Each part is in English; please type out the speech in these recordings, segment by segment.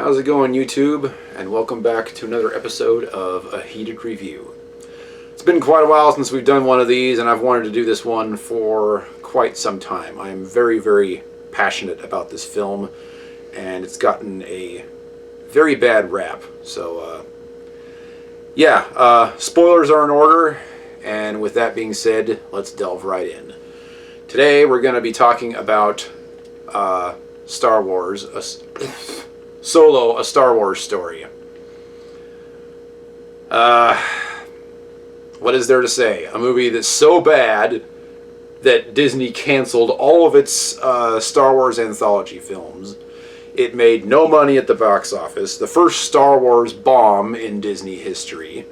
How's it going, YouTube? And welcome back to another episode of A Heated Review. It's been quite a while since we've done one of these, and I've wanted to do this one for quite some time. I am very, very passionate about this film, and it's gotten a very bad rap. So, spoilers are in order, and with that being said, let's delve right in. Today, we're going to be talking about Star Wars, Solo, a Star Wars story. What is there to say? A movie that's so bad that Disney canceled all of its Star Wars anthology films. It made no money at the box office. The first Star Wars bomb in Disney history.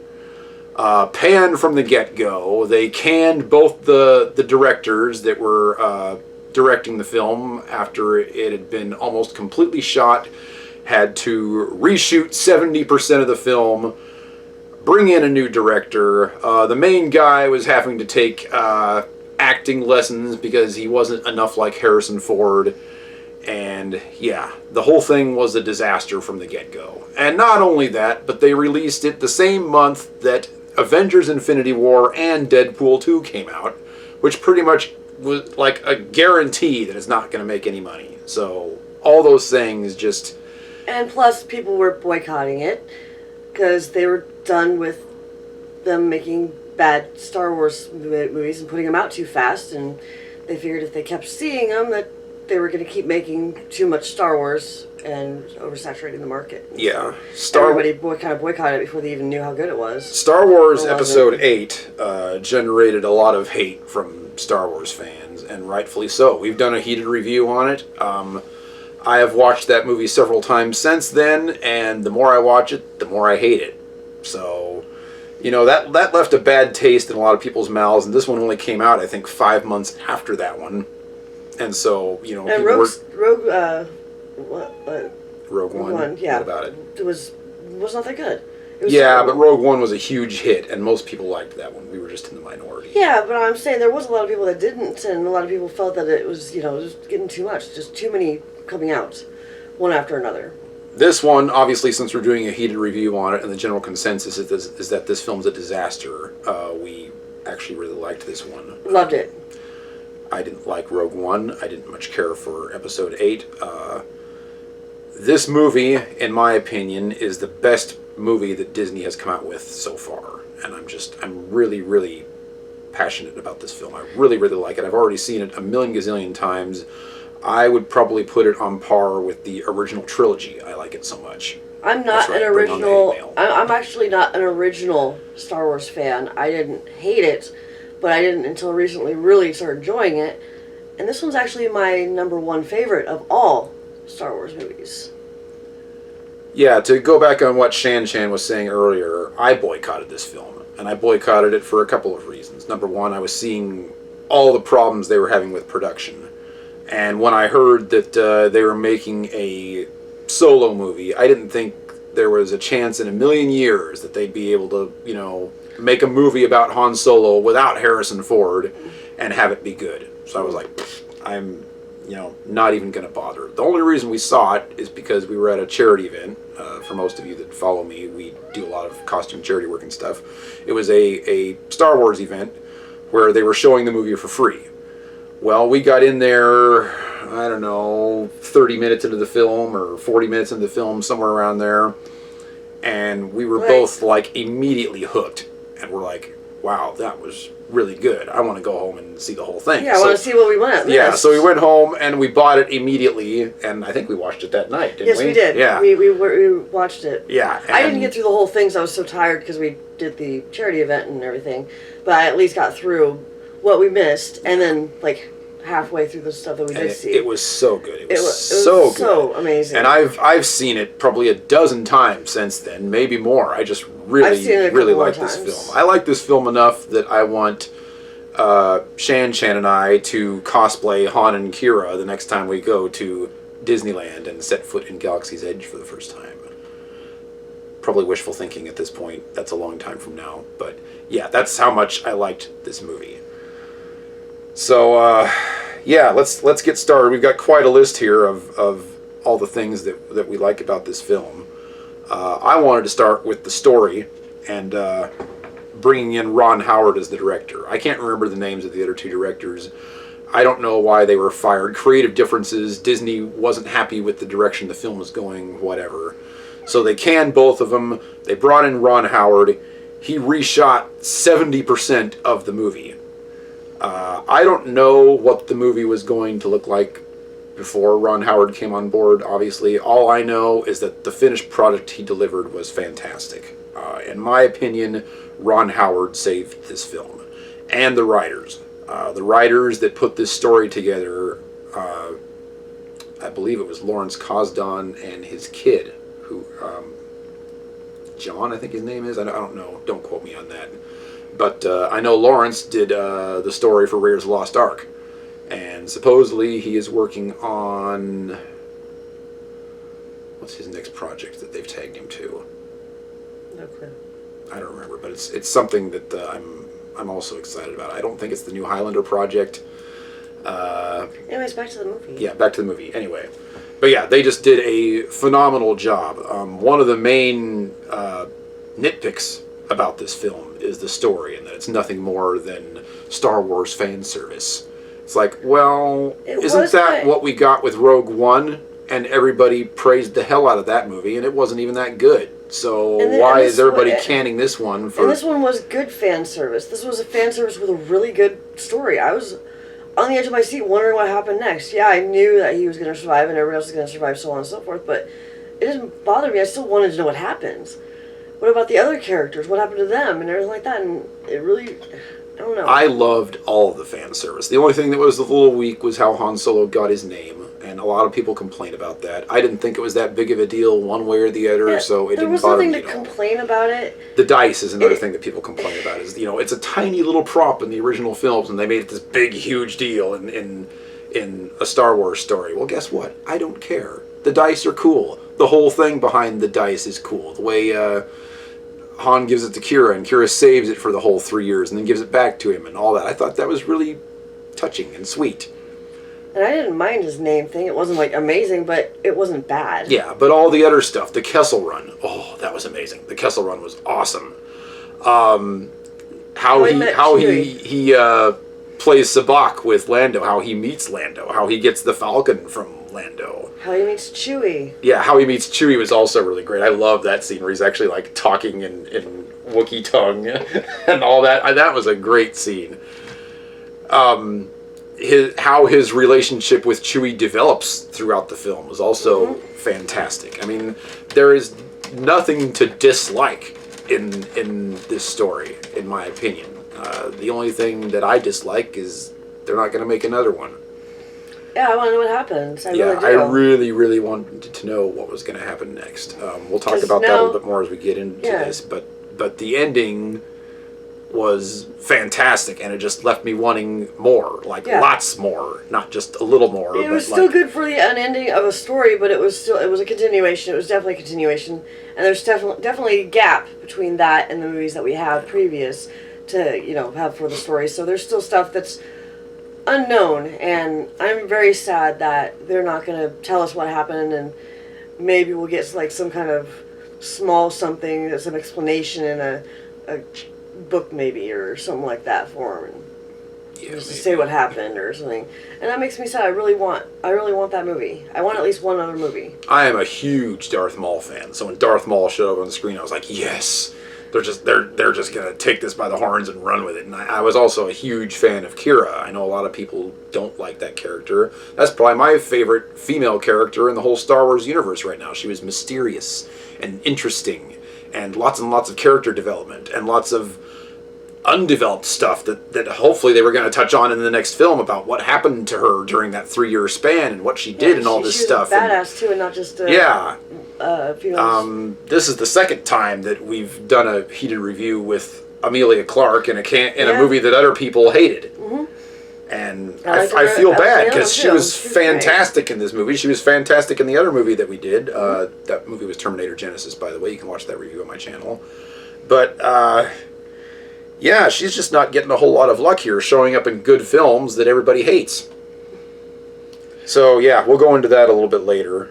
Panned from the get-go. They canned both the directors that were directing the film after it had been almost completely shot. Had to reshoot 70% of the film, bring in a new director. The main guy was having to take acting lessons because he wasn't enough like Harrison Ford. And yeah, the whole thing was a disaster from the get-go. And not only that, but they released it the same month that Avengers Infinity War and Deadpool 2 came out, which pretty much was like a guarantee that it's not going to make any money. So all those things just... And plus, people were boycotting it because they were done with them making bad Star Wars movies and putting them out too fast, and they figured if they kept seeing them that they were going to keep making too much Star Wars and oversaturating the market. Yeah. Everybody kind of boycotted it before they even knew how good it was. Star Wars Episode 8 generated a lot of hate from Star Wars fans, and rightfully so. We've done a heated review on it. I have watched that movie several times since then, and the more I watch it, the more I hate it. So, you know, that left a bad taste in a lot of people's mouths, and this one only came out, I think, 5 months after that one. And so, you know... And Rogue One? Yeah. What about it? It was not that good. It was yeah, terrible. but Rogue One was a huge hit, and most people liked that one. We were just in the minority. Yeah, but I'm saying there was a lot of people that didn't, and a lot of people felt that it was, just getting too much. Just too many coming out, one after another. This one, obviously, since we're doing a heated review on it, and the general consensus is that this film's a disaster, we actually really liked this one. Loved it. I didn't like Rogue One. I didn't much care for Episode 8. This movie, in my opinion, is the best movie that Disney has come out with so far. And I'm really, really passionate about this film. I really, really like it. I've already seen it a million gazillion times. I would probably put it on par with the original trilogy. I like it so much. I'm not an original... I'm actually not an original Star Wars fan. I didn't hate it, but I didn't until recently really start enjoying it. And this one's actually my number one favorite of all Star Wars movies. Yeah, to go back on what Shan was saying earlier, I boycotted this film. And I boycotted it for a couple of reasons. Number one, I was seeing all the problems they were having with production. And when I heard that they were making a Solo movie, I didn't think there was a chance in a million years that they'd be able to, make a movie about Han Solo without Harrison Ford and have it be good. So I was like, I'm, not even going to bother. The only reason we saw it is because we were at a charity event. For most of you that follow me, we do a lot of costume charity work and stuff. It was a Star Wars event where they were showing the movie for free. Well, we got in there, 30 minutes into the film or 40 minutes into the film, somewhere around there. And we were both, immediately hooked. And we're like, wow, that was really good. I want to go home and see the whole thing. Yeah, I want to see what we went. Yeah, so we went home and we bought it immediately. And I think we watched it that night, didn't we? Yes, we did. Yeah. We watched it. Yeah. I didn't get through the whole thing, so I was so tired because we did the charity event and everything. But I at least got through what we missed, and then halfway through the stuff that we did see. It was so good. It was so amazing. And I've seen it probably a dozen times since then, maybe more. I just really like this film. I like this film enough that I want Shan and I to cosplay Han and Kira the next time we go to Disneyland and set foot in Galaxy's Edge for the first time. Probably wishful thinking at this point. That's a long time from now. But yeah, that's how much I liked this movie. So, yeah, let's get started. We've got quite a list here of all the things that we like about this film. I wanted to start with the story and bringing in Ron Howard as the director. I can't remember the names of the other two directors. I don't know why they were fired. Creative differences. Disney wasn't happy with the direction the film was going, whatever. So they canned both of them. They brought in Ron Howard. He reshot 70% of the movie. I don't know what the movie was going to look like before Ron Howard came on board, obviously. All I know is that the finished product he delivered was fantastic. In my opinion, Ron Howard saved this film. And the writers. The writers that put this story together, I believe it was Lawrence Kasdan and his kid, who, John, I think his name is. I don't know. Don't quote me on that. But I know Lawrence did the story for Raiders of the Lost Ark. And supposedly he is working on... What's his next project that they've tagged him to? No clue. I don't remember, but it's something that I'm also excited about. I don't think it's the new Highlander project. Anyways, back to the movie. Yeah, back to the movie. Anyway. But yeah, they just did a phenomenal job. One of the main nitpicks about this film is the story, and that it's nothing more than Star Wars fan service. It's like, well, isn't that what we got with Rogue One? And everybody praised the hell out of that movie, and it wasn't even that good. So why is everybody canning this one for... And this one was good fan service. This was a fan service with a really good story. I was on the edge of my seat wondering what happened next. Yeah, I knew that he was going to survive and everyone else was going to survive, so on and so forth, but it didn't bother me. I still wanted to know what happens. What about the other characters? What happened to them? And everything like that, and it really... I don't know. I loved all of the fan service. The only thing that was a little weak was how Han Solo got his name, and a lot of people complain about that. I didn't think it was that big of a deal one way or the other, so it didn't bother me at all. There was nothing to complain about it. The dice is another thing that people complain about. Is it's a tiny little prop in the original films, and they made it this big, huge deal in a Star Wars story. Well, guess what? I don't care. The dice are cool. The whole thing behind the dice is cool. The way Han gives it to Kira, and Kira saves it for the whole 3 years, and then gives it back to him, and all that. I thought that was really touching and sweet. And I didn't mind his name thing. It wasn't like amazing, but it wasn't bad. Yeah, but all the other stuff, the Kessel Run, oh, that was amazing. The Kessel Run was awesome. How he plays Sabacc with Lando, how he meets Lando, how he gets the Falcon from Lando. How he meets Chewie. Yeah, how he meets Chewie was also really great. I love that scene where he's actually like talking in Wookiee tongue and all that. That was a great scene. How his relationship with Chewie develops throughout the film was also fantastic. I mean, there is nothing to dislike in this story, in my opinion. The only thing that I dislike is they're not going to make another one. Yeah, I want to know what happens. I really, really wanted to know what was going to happen next. We'll talk about that a little bit more as we get into this, but the ending was fantastic, and it just left me wanting more, lots more, not just a little more. It was still good for the ending of a story, but it was a continuation. It was definitely a continuation, and there's definitely a gap between that and the movies that we have previous to have for the story. So there's still stuff that's unknown, and I'm very sad that they're not going to tell us what happened, and maybe we'll get like some kind of small something, some explanation in a book maybe or something like that for him, just to say what happened or something. And that makes me sad. I really want that movie. I want at least one other movie. I am a huge Darth Maul fan, so when Darth Maul showed up on the screen, I was like, yes, they're just gonna take this by the horns and run with it. And I was also a huge fan of Kira. I know a lot of people don't like that character. That's probably my favorite female character in the whole Star Wars universe right now. She was mysterious and interesting, and lots of character development, and lots of undeveloped stuff that hopefully they were going to touch on in the next film about what happened to her during that 3-year span and what she did and all this stuff. She was a badass too, and not just this is the second time that we've done a heated review with Amelia Clarke in a movie that other people hated. And I feel bad because she was fantastic in this movie. She was fantastic in the other movie that we did. That movie was Terminator Genesis, by the way. You can watch that review on my channel. But yeah, she's just not getting a whole lot of luck here, showing up in good films that everybody hates. So yeah, we'll go into that a little bit later.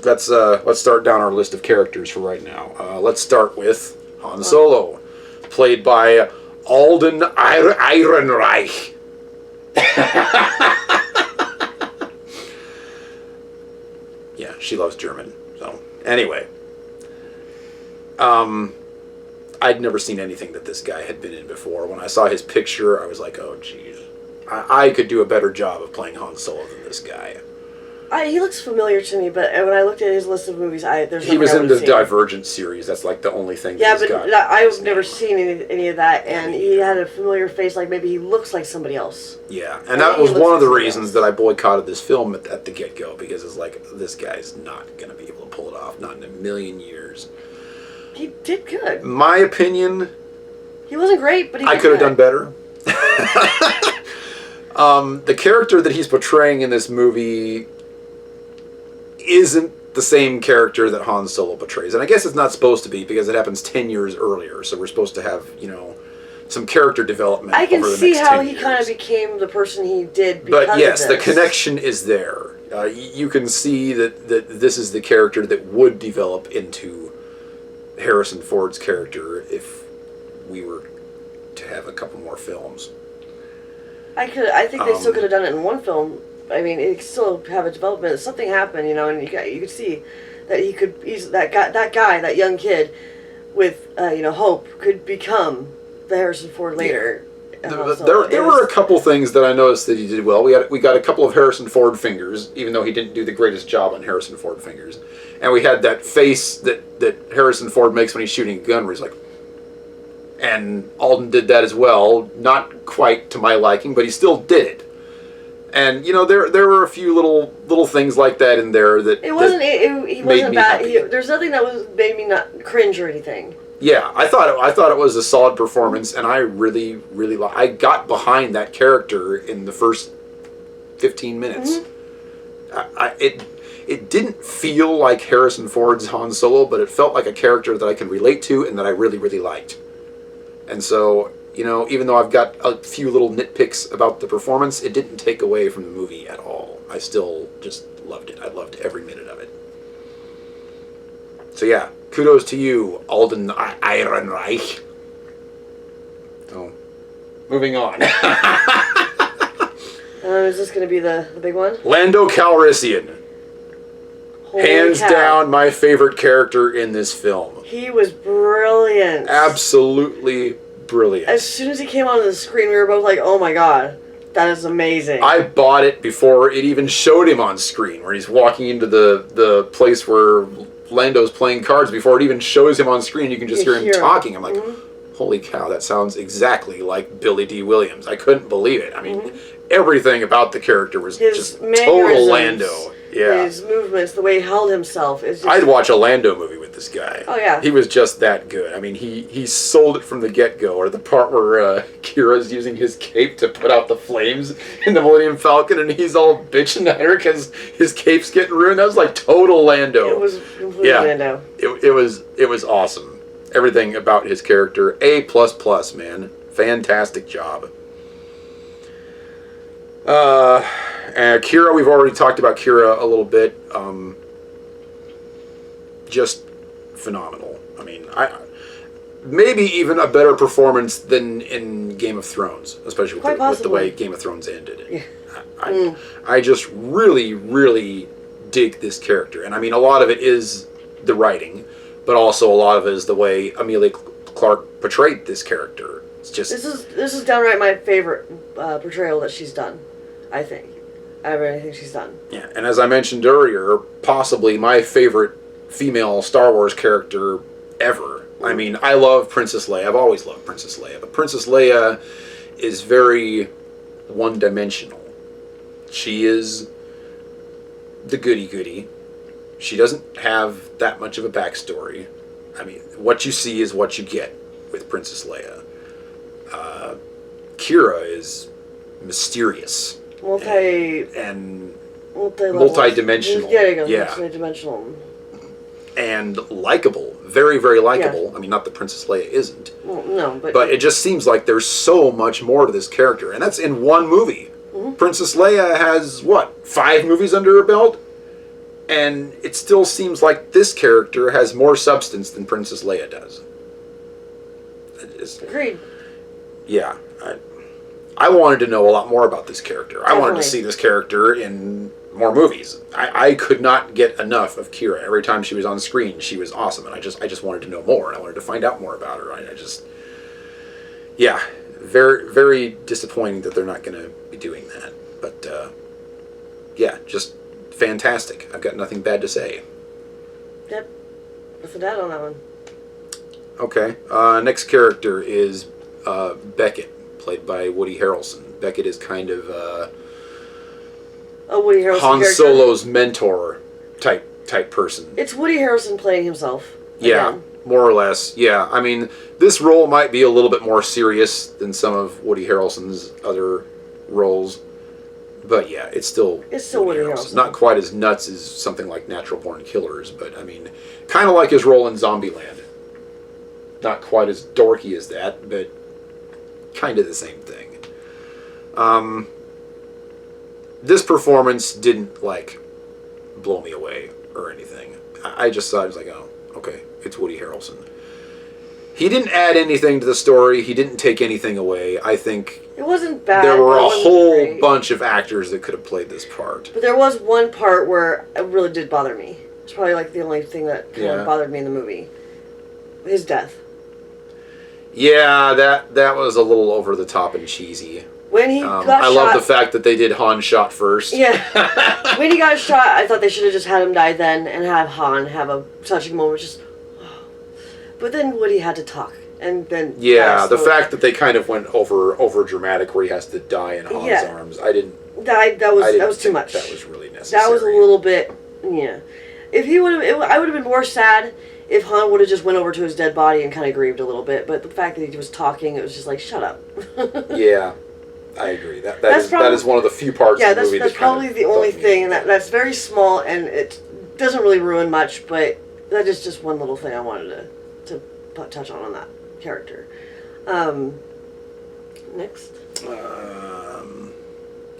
Let's start down our list of characters for right now. Let's start with Han Solo, played by Alden Ehrenreich. Yeah, she loves German. So anyway, I'd never seen anything that this guy had been in before. When I saw his picture, I was like, oh geez, I could do a better job of playing Han Solo than this guy. He looks familiar to me, but when I looked at his list of movies, there's he was nothing I in the would've seen. Divergent series. That's like the only thing. Yeah, that he's but got. I've never seen any of that, and he had a familiar face, like maybe he looks like somebody else. Yeah, and that was one of the reasons that I boycotted this film at the get-go, because it's like, this guy's not going to be able to pull it off, not in a million years. He did good. My opinion... He wasn't great, but he did I could have good. done better. The character that he's portraying in this movie isn't the same character that Han Solo portrays. And I guess it's not supposed to be, because it happens 10 years earlier, so we're supposed to have, some character development over the next 10 years. I can see how he kind of became the person he did because But yes, of the this. connection is there. You can see that this is the character that would develop into Harrison Ford's character if we were to have a couple more films. I think they still could have done it in one film. I mean, it could still have a development. Something happened, and you could see that he could. That young kid, with hope, could become the Harrison Ford later. Yeah. There were a couple things that I noticed that he did well. We got a couple of Harrison Ford fingers, even though he didn't do the greatest job on Harrison Ford fingers. And we had that face that Harrison Ford makes when he's shooting a gun, where he's like. And Alden did that as well. Not quite to my liking, but he still did it. And there were a few little things like that in there that it wasn't. He wasn't bad. Happy. There's nothing that made me not cringe or anything. Yeah, I thought it was a solid performance, and I really I got behind that character in the first 15 minutes. Mm-hmm. It didn't feel like Harrison Ford's Han Solo, but it felt like a character that I could relate to and that I really liked. And so, even though I've got a few little nitpicks about the performance, it didn't take away from the movie at all. I still just loved it. I loved every minute of it. So yeah, kudos to you, Alden Ehrenreich. So, moving on. Is this going to be the big one? Lando Calrissian. Holy Hands cow. down, my favorite character in this film. He was brilliant. Absolutely brilliant. As soon as he came onto the screen, we were both like, oh my god, that is amazing. I bought it before it even showed him on screen, where he's walking into the place where Lando's playing cards. Before it even shows him on screen, you can just hear him talking. I'm like, holy cow, that sounds exactly like Billy D. Williams. I couldn't believe it. I mean, everything about the character was just total Lando. Yeah. His movements, the way he held himself. Is just... I'd watch a Lando movie with this guy. Oh, yeah. He was just that good. I mean, he sold it from the get-go. Or the part where Kira's using his cape to put out the flames in the Millennium Falcon, and he's all bitching at her because his cape's getting ruined. That was like total Lando. It was completely Lando. It was awesome. Everything about his character, A++, man. Fantastic job. And Kira, we've already talked about Kira a little bit. Just phenomenal. I mean, maybe even a better performance than in Game of Thrones, especially with the way Game of Thrones ended. Yeah. I just really dig this character. And I mean, a lot of it is the writing, but also a lot of it is the way Emilia Clarke portrayed this character. It's just... This is downright my favorite portrayal that she's done, I think. Out of anything she's done. Yeah, and as I mentioned earlier, possibly my favorite female Star Wars character ever. I mean, I love Princess Leia. I've always loved Princess Leia. But Princess Leia is very one-dimensional. She is the goody-goody. She doesn't have that much of a backstory. I mean, what you see is what you get with Princess Leia. Kira is mysterious. Multi-dimensional. Yeah. Multi-dimensional. And likable. Very likable. Yeah. I mean, not that Princess Leia isn't. Well, no, but it just seems like there's so much more to this character. And that's in one movie. Mm-hmm. Princess Leia has, what, 5 movies under her belt? And it still seems like this character has more substance than Princess Leia does. Agreed. Yeah. I wanted to know a lot more about this character. Definitely. I wanted to see this character in more movies. I could not get enough of Kira. Every time she was on screen, she was awesome, and I just wanted to know more, and I wanted to find out more about her. Yeah, very, very disappointing that they're not going to be doing that. But, yeah, just fantastic. I've got nothing bad to say. Yep. What's the dad on that one? Okay. Next character is Beckett, played by Woody Harrelson. Beckett is kind of Woody Harrelson Han character? Solo's mentor type person. It's Woody Harrelson playing himself. Yeah, Again. more or less. Yeah, I mean, this role might be a little bit more serious than some of Woody Harrelson's other roles. But yeah, it's still Woody Harrelson. Not quite as nuts as something like Natural Born Killers, but I mean, kind of like his role in Zombieland. Not quite as dorky as that, but kind of the same thing. This performance didn't, like, blow me away or anything. I just thought, I was like, oh, okay, it's Woody Harrelson. He didn't add anything to the story. He didn't take anything away. I think it wasn't bad. there were a whole great. bunch of actors that could have played this part. But there was one part where it really did bother me. It's probably like the only thing that kind of bothered me in the movie. His death. Yeah, that was a little over the top and cheesy. When he got I shot, love the fact that they did Han shot first. Yeah. When he got shot, I thought they should have just had him die then and have Han have a touching moment. Just, but then Woody had to talk, and then yeah, the fact that they kind of went over dramatic, where he has to die in Han's arms. I didn't. That was too much. That was really necessary. That was a little bit. Yeah. If he would have, I would have been more sad if Han would have just went over to his dead body and kind of grieved a little bit. But the fact that he was talking, it was just like, shut up. Yeah. I agree. That is one of the few parts of the movie that's probably the only thing, and that's very small, and it doesn't really ruin much, but that is just one little thing I wanted to touch on that character. Next.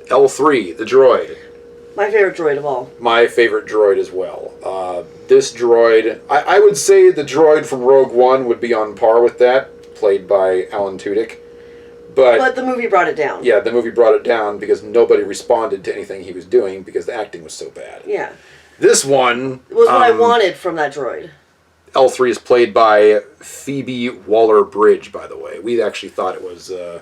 L3, the droid. My favorite droid of all. My favorite droid as well. This droid, I would say the droid from Rogue One would be on par with that, played by Alan Tudyk. But the movie brought it down. Yeah, the movie brought it down because nobody responded to anything he was doing because the acting was so bad. Yeah. This one... It was what I wanted from that droid. L3 is played by Phoebe Waller-Bridge, by the way. We actually thought it was the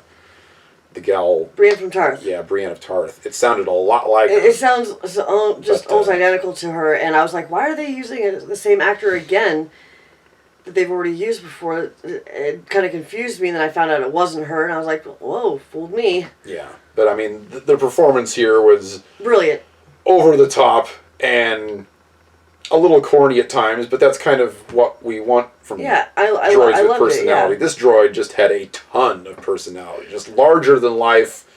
gal... Brienne from Tarth. Yeah, Brienne of Tarth. It sounded a lot like her. It sounds just almost identical to her, and I was like, why are they using the same actor again that they've already used before? It kind of confused me, and then I found out it wasn't her, and I was like, whoa, fooled me. Yeah, but I mean, the performance here was... brilliant. Over the top, and a little corny at times, but that's kind of what we want from droids with personality. Yeah. This droid just had a ton of personality, just larger than life,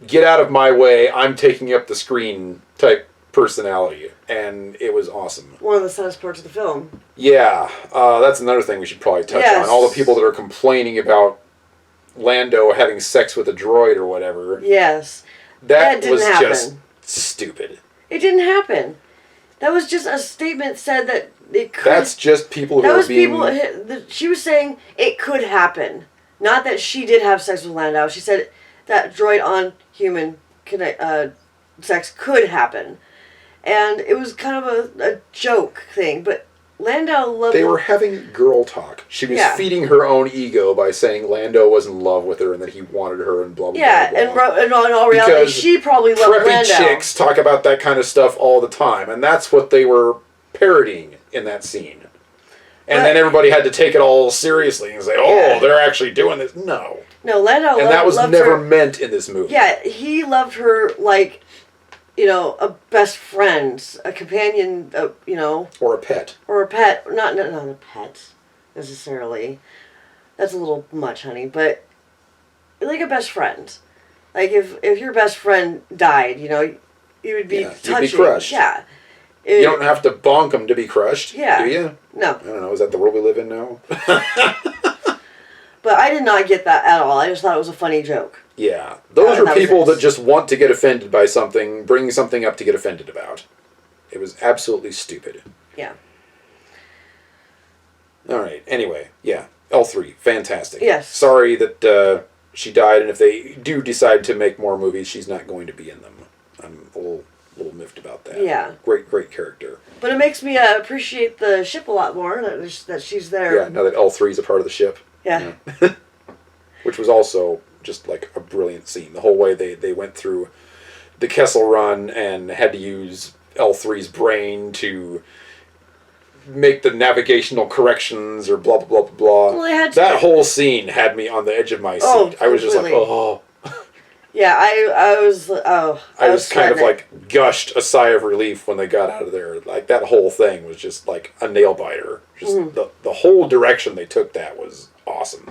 get out of my way, I'm taking up the screen type personality, and it was awesome. One of the saddest parts of the film. Yeah, that's another thing we should probably touch on. All the people that are complaining about Lando having sex with a droid or whatever. Yes. That didn't was happen. just stupid. It didn't happen. That was just a statement said that it could... That's just people who are being... She was saying it could happen. Not that she did have sex with Lando. She said that droid on human sex could happen. And it was kind of a joke thing, but Lando loved... They were having girl talk. She was feeding her own ego by saying Lando was in love with her and that he wanted her and blah, blah, blah, blah. And in all reality, she probably loved Lando. Preppy chicks talk about that kind of stuff all the time, and that's what they were parodying in that scene. And then everybody had to take it all seriously and say, they're actually doing this. No. No, Lando and that was never her. meant in this movie. Yeah, he loved her like... a best friend, a companion, Or a pet. Or a pet. Not a pet, necessarily. That's a little much, honey. But, like a best friend. Like, if your best friend died, you would be touching. You'd be crushed. Yeah. You don't have to bonk them to be crushed, do you? No. I don't know, is that the world we live in now? But I did not get that at all. I just thought it was a funny joke. Yeah. Those are that was people it. that just want to get offended by something, bringing something up to get offended about. It was absolutely stupid. Yeah. All right. Anyway, yeah. L3, fantastic. Yes. Sorry that she died, and if they do decide to make more movies, she's not going to be in them. I'm a little miffed about that. Yeah. Great character. But it makes me appreciate the ship a lot more that she's there. Yeah, now that L3 is a part of the ship. Yeah. Which was also just like a brilliant scene. The whole way they went through the Kessel Run and had to use L3's brain to make the navigational corrections or blah blah blah blah blah. Well, they had to. That whole scene had me on the edge of my seat. Oh, I was just like, completely. oh. Yeah, I was. Oh, I was kind of sweating. like gushed a sigh of relief when they got out of there. Like that whole thing was just like a nail biter. Just the whole direction they took that was awesome.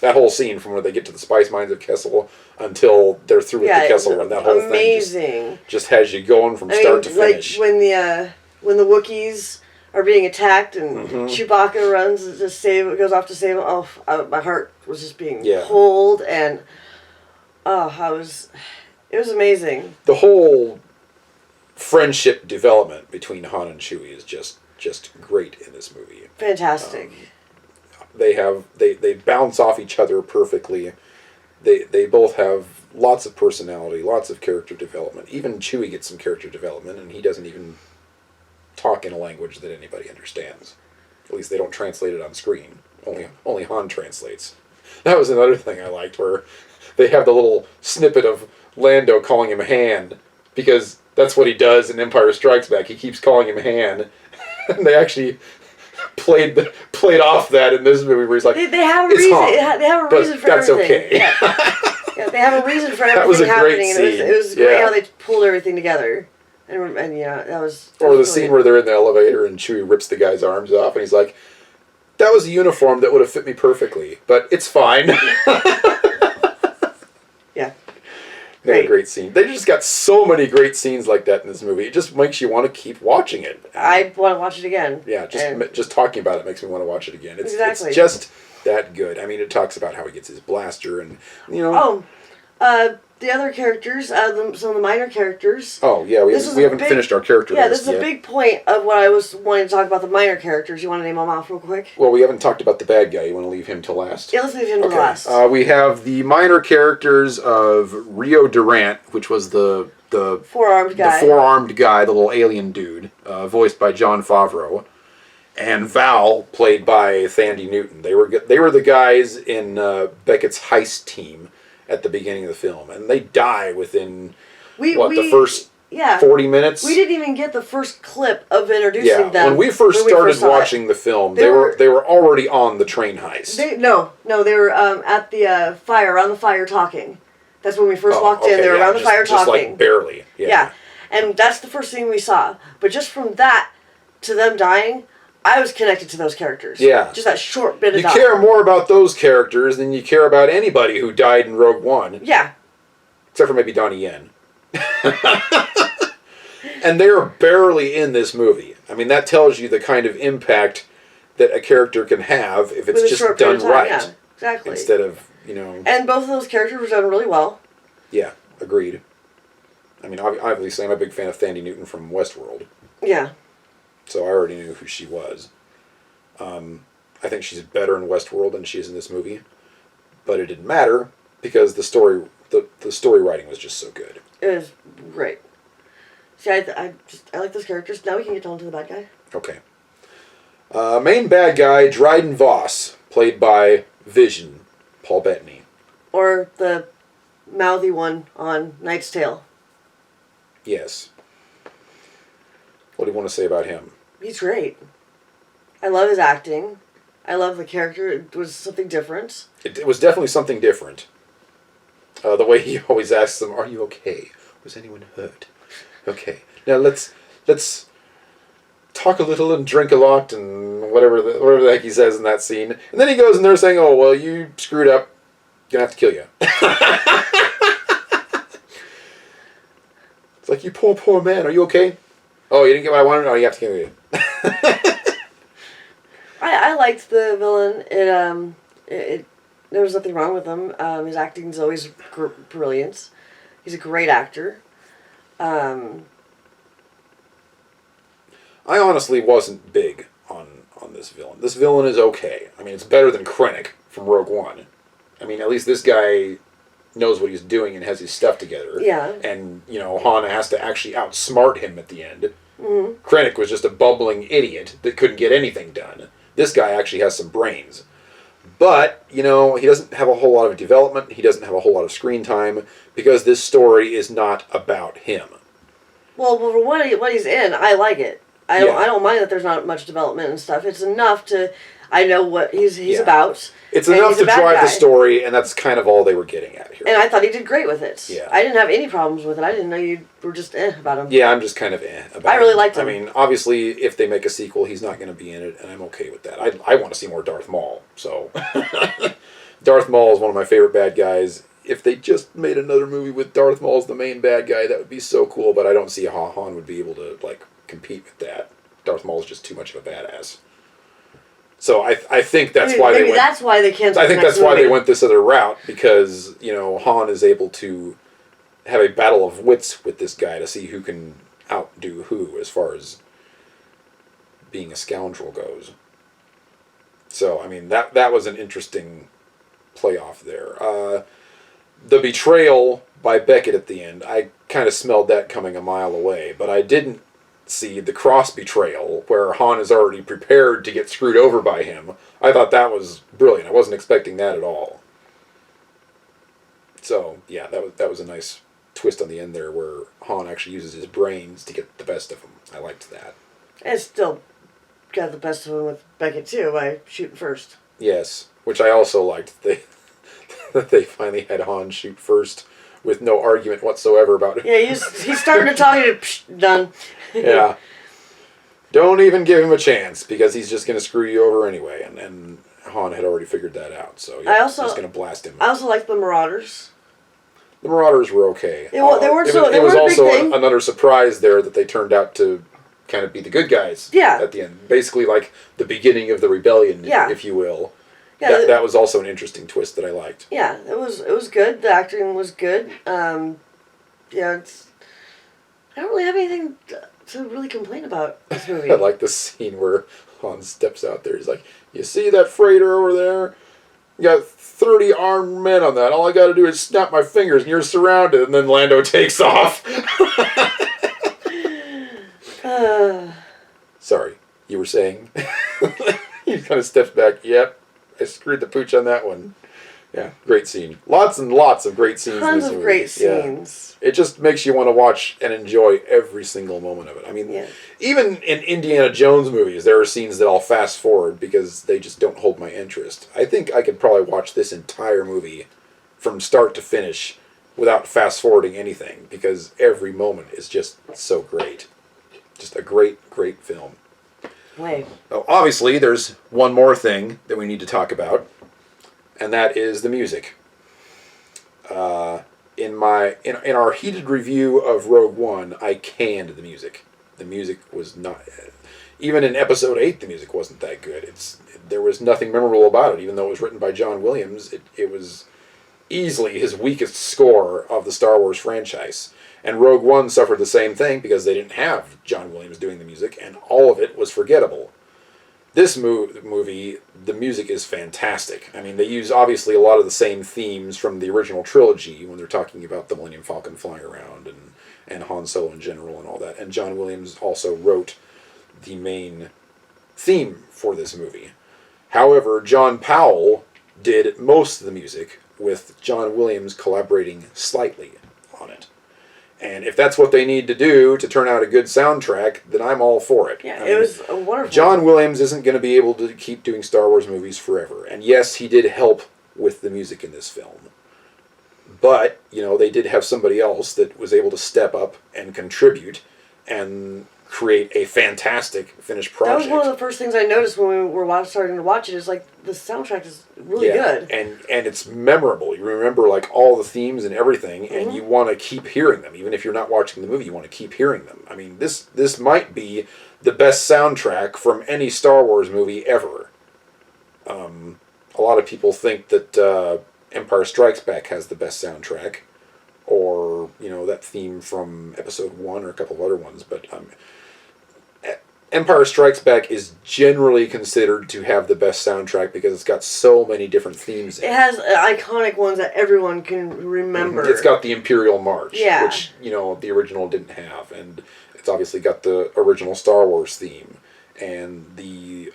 That whole scene from where they get to the spice mines of Kessel until they're through with the Kessel Run, that whole amazing. thing just has you going from start to finish. Like when the Wookiees are being attacked and Chewbacca runs to goes off to save them. Oh, my heart was just being pulled, and it was amazing. The whole friendship development between Han and Chewie is just great in this movie. Fantastic. They bounce off each other perfectly. They both have lots of personality, lots of character development. Even Chewie gets some character development, and he doesn't even talk in a language that anybody understands. At least they don't translate it on screen. Only Han translates. That was another thing I liked, where they have the little snippet of Lando calling him Han, because that's what he does in Empire Strikes Back. He keeps calling him Han, and they actually played off that in this movie where he's like, they have a it's reason. Han, They have a reason but for that's everything. okay. Yeah, they have a reason for everything That was a great happening. scene. And it was great Yeah. how they pulled everything together. And yeah, that was. Or the was scene brilliant. where they're in the elevator and Chewie rips the guy's arms off, and he's like, that was a uniform that would have fit me perfectly, but it's fine. Yeah. They had a great scene. They just got so many great scenes like that in this movie. It just makes you want to keep watching it. I want to watch it again. Yeah, just talking about it makes me want to watch it again. Exactly. It's just that good. I mean, it talks about how he gets his blaster and, you know. The other characters, some of the minor characters. Oh, yeah, we haven't finished our character list Yeah, this is a big point of what I was wanting to talk about the minor characters. You want to name them off real quick? Well, we haven't talked about the bad guy. You want to leave him till last? Yeah, let's leave him to last. We have the minor characters of Rio Durant, which was the four-armed guy. The four-armed guy, the little alien dude, voiced by Jon Favreau. And Val, played by Thandie Newton. They were the guys in Beckett's heist team at the beginning of the film, and they die within the first 40 minutes. We didn't even get the first clip of introducing them. When we first started watching the film, they were already on the train heist. They were at the fire, around the fire talking. That's when we first walked in. They were around the fire talking. Just like barely. Yeah, and that's the first thing we saw. But just from that to them dying, I was connected to those characters. Yeah. Just that short bit of time. You care more about those characters than you care about anybody who died in Rogue One. Yeah. Except for maybe Donnie Yen. And they're barely in this movie. I mean, that tells you the kind of impact that a character can have if it's just done right. Yeah, exactly. Instead of, you know... And both of those characters were done really well. Yeah, agreed. I mean, obviously, I'm a big fan of Thandie Newton from Westworld. Yeah. So I already knew who she was. I think she's better in Westworld than she is in this movie. But it didn't matter because the story writing was just so good. It was great. See, I like those characters. Now we can get on to the bad guy. Okay. Main bad guy, Dryden Voss, played by Vision, Paul Bettany. Or the mouthy one on Knight's Tale. Yes. What do you want to say about him? He's great. I love his acting. I love the character. It was something different. It was definitely something different. The way he always asks them, "Are you okay? Was anyone hurt?" Okay. Now let's talk a little and drink a lot and whatever the heck he says in that scene. And then he goes and they're saying, "Oh well, you screwed up. Gonna have to kill you." It's like, you poor man. Are you okay? Oh, you didn't get what I wanted? Oh, you have to kill me. I liked the villain. There was nothing wrong with him. His acting's always brilliant. He's a great actor. Um, I honestly wasn't big on this villain. This villain is okay. I mean, it's better than Krennic from Rogue One. I mean, at least this guy knows what he's doing and has his stuff together. Yeah. And, you know, Han has to actually outsmart him at the end. mm-hmm. Krennic was just a bumbling idiot that couldn't get anything done. This guy actually has some brains. But, you know, he doesn't have a whole lot of development. He doesn't have a whole lot of screen time because this story is not about him. Well, for what he's in, I like it. I don't mind that there's not much development and stuff. It's enough to, I know what he's about. It's enough to drive the story, and that's kind of all they were getting at here. And I thought he did great with it. Yeah. I didn't have any problems with it. I didn't know you were just about him. Yeah, I'm just kind of about I really liked him. I mean, obviously, if they make a sequel, he's not going to be in it, and I'm okay with that. I want to see more Darth Maul, so... Darth Maul is one of my favorite bad guys. If they just made another movie with Darth Maul as the main bad guy, that would be so cool, but I don't see how Han would be able to, like, compete with that. Darth Maul is just too much of a badass. So I think that's why they went... that's why they canceled I think that's why they went this other route, because, you know, Han is able to have a battle of wits with this guy to see who can outdo who as far as being a scoundrel goes. So, I mean, that was an interesting playoff there. The betrayal by Beckett at the end, I kind of smelled that coming a mile away, but I didn't see the cross betrayal where Han is already prepared to get screwed over by him. I thought that was brilliant. I wasn't expecting that at all. So, yeah, that was a nice twist on the end there where Han actually uses his brains to get the best of him. I liked that. And still got the best of him with Beckett, too, by shooting first. Yes, which I also liked. That they finally had Han shoot first with no argument whatsoever about it. Yeah, he's starting to talk and done. Yeah. Don't even give him a chance because he's just going to screw you over anyway. And Han had already figured that out. So yeah, he's just going to blast him. I also liked the Marauders. The Marauders were okay. They weren't so. It was also another surprise there that they turned out to kind of be the good guys. Yeah. At the end, basically like the beginning of the rebellion, if you will. Yeah, that was also an interesting twist that I liked. Yeah, it was good. The acting was good. Yeah, I don't really have anything to really complain about this movie. I like the scene where Han steps out there. He's like, "You see that freighter over there? You got 30 armed men on that. All I got to do is snap my fingers, and you're surrounded." And then Lando takes off. Sorry, you were saying? He kind of steps back. Yep. I screwed the pooch on that one. Yeah, great scene. Lots and lots of great scenes. Tons of great scenes. Yeah. It just makes you want to watch and enjoy every single moment of it. I mean, even in Indiana Jones movies, there are scenes that I'll fast forward because they just don't hold my interest. I think I could probably watch this entire movie from start to finish without fast forwarding anything because every moment is just so great. Just a great, great film. Wait. Oh, obviously, there's one more thing that we need to talk about, and that is the music. In our heated review of Rogue One, I canned the music. The music was not, even in Episode 8, the music wasn't that good. There was nothing memorable about it, even though it was written by John Williams. It was easily his weakest score of the Star Wars franchise. And Rogue One suffered the same thing because they didn't have John Williams doing the music, and all of it was forgettable. This movie, the music is fantastic. I mean, they use obviously a lot of the same themes from the original trilogy when they're talking about the Millennium Falcon flying around and Han Solo in general and all that. And John Williams also wrote the main theme for this movie. However, John Powell did most of the music, with John Williams collaborating slightly on it. And if that's what they need to do to turn out a good soundtrack, then I'm all for it. Yeah, it was wonderful. John Williams isn't going to be able to keep doing Star Wars movies forever. And yes, he did help with the music in this film. But, you know, they did have somebody else that was able to step up and contribute and create a fantastic finished project. That was one of the first things I noticed when we were starting to watch it. Is like the soundtrack is really good, and it's memorable. You remember like all the themes and everything, and you want to keep hearing them, even if you're not watching the movie. You want to keep hearing them. I mean, this might be the best soundtrack from any Star Wars movie ever. a lot of people think that Empire Strikes Back has the best soundtrack, or that theme from Episode 1 or a couple of other ones, but Empire Strikes Back is generally considered to have the best soundtrack because it's got so many different themes in it. It has iconic ones that everyone can remember. It's got the Imperial March, Yeah. which, the original didn't have. And it's obviously got the original Star Wars theme. And the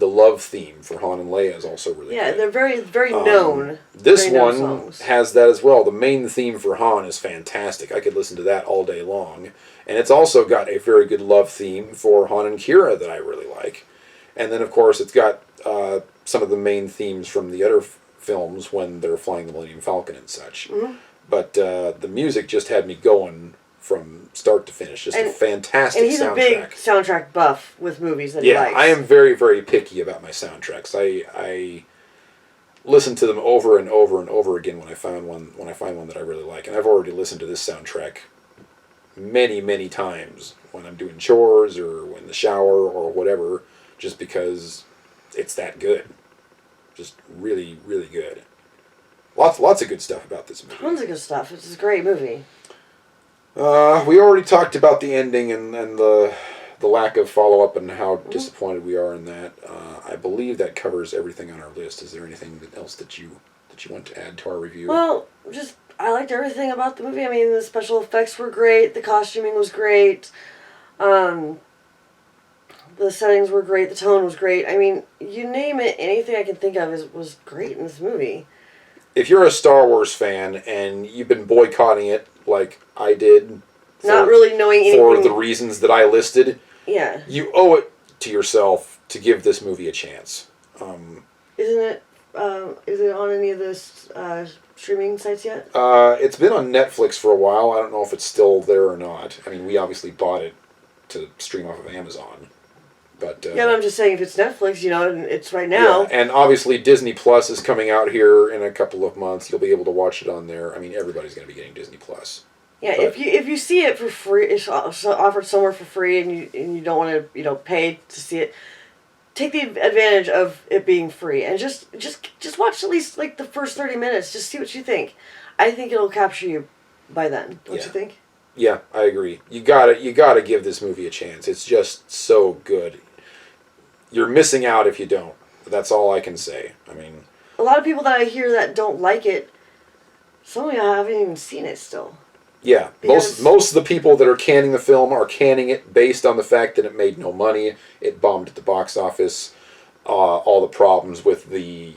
love theme for Han and Leia is also really Yeah, good. they're very, very known. This very known one songs. has that as well. The main theme for Han is fantastic. I could listen to that all day long. And it's also got a very good love theme for Han and Kira that I really like. And then, of course, it's got some of the main themes from the other films when they're flying the Millennium Falcon and such. Mm-hmm. But the music just had me going from start to finish. Just a fantastic soundtrack. And he's a big soundtrack buff with movies that he likes. I am very, very picky about my soundtracks. I listen to them over and over and over again when I find one that I really like. And I've already listened to this soundtrack many, many times when I'm doing chores or in the shower or whatever, just because it's that good. Just really, really good. Lots of good stuff about this movie. Tons of good stuff. It's a great movie. We already talked about the ending and the lack of follow-up and how disappointed we are in that. I believe that covers everything on our list. Is there anything else that you want to add to our review? Well, I liked everything about the movie. I mean, the special effects were great. The costuming was great. The settings were great. The tone was great. I mean, you name it, anything I can think of was great in this movie. If you're a Star Wars fan and you've been boycotting it like I did, Not really knowing anything for the reasons that I listed, yeah, you owe it to yourself to give this movie a chance. Isn't it? Is it on any of the streaming sites yet? It's been on Netflix for a while. I don't know if it's still there or not. I mean, we obviously bought it to stream off of Amazon. But, yeah, but I'm just saying, if it's Netflix, and it's right now. Yeah, and obviously Disney Plus is coming out here in a couple of months. You'll be able to watch it on there. I mean, everybody's going to be getting Disney Plus. Yeah, but if you see it for free, it's offered somewhere for free, and you don't want to pay to see it, take the advantage of it being free and just watch at least like the first 30 minutes. Just see what you think. I think it'll capture you by then. Don't you think? Yeah, I agree. You gotta give this movie a chance. It's just so good. You're missing out if you don't. That's all I can say. I mean, a lot of people that I hear that don't like it, some of you haven't even seen it still. Yeah, most of the people that are canning the film are canning it based on the fact that it made no money, it bombed at the box office, all the problems with the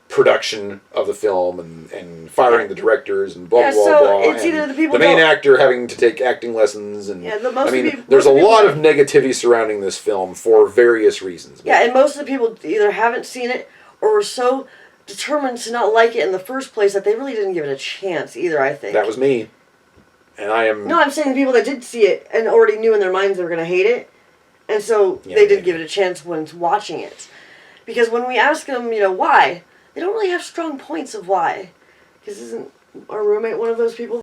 production of the film and firing the directors and blah blah blah. It's either the people the main actor having to take acting lessons and most there's a lot of negativity surrounding this film for various reasons. Yeah, and most of the people either haven't seen it or were so determined to not like it in the first place that they really didn't give it a chance either, I think. That was me. And I am... No, I'm saying the people that did see it and already knew in their minds they were going to hate it, and so they did give it a chance when watching it. Because when we ask them, why, they don't really have strong points of why. Because isn't our roommate one of those people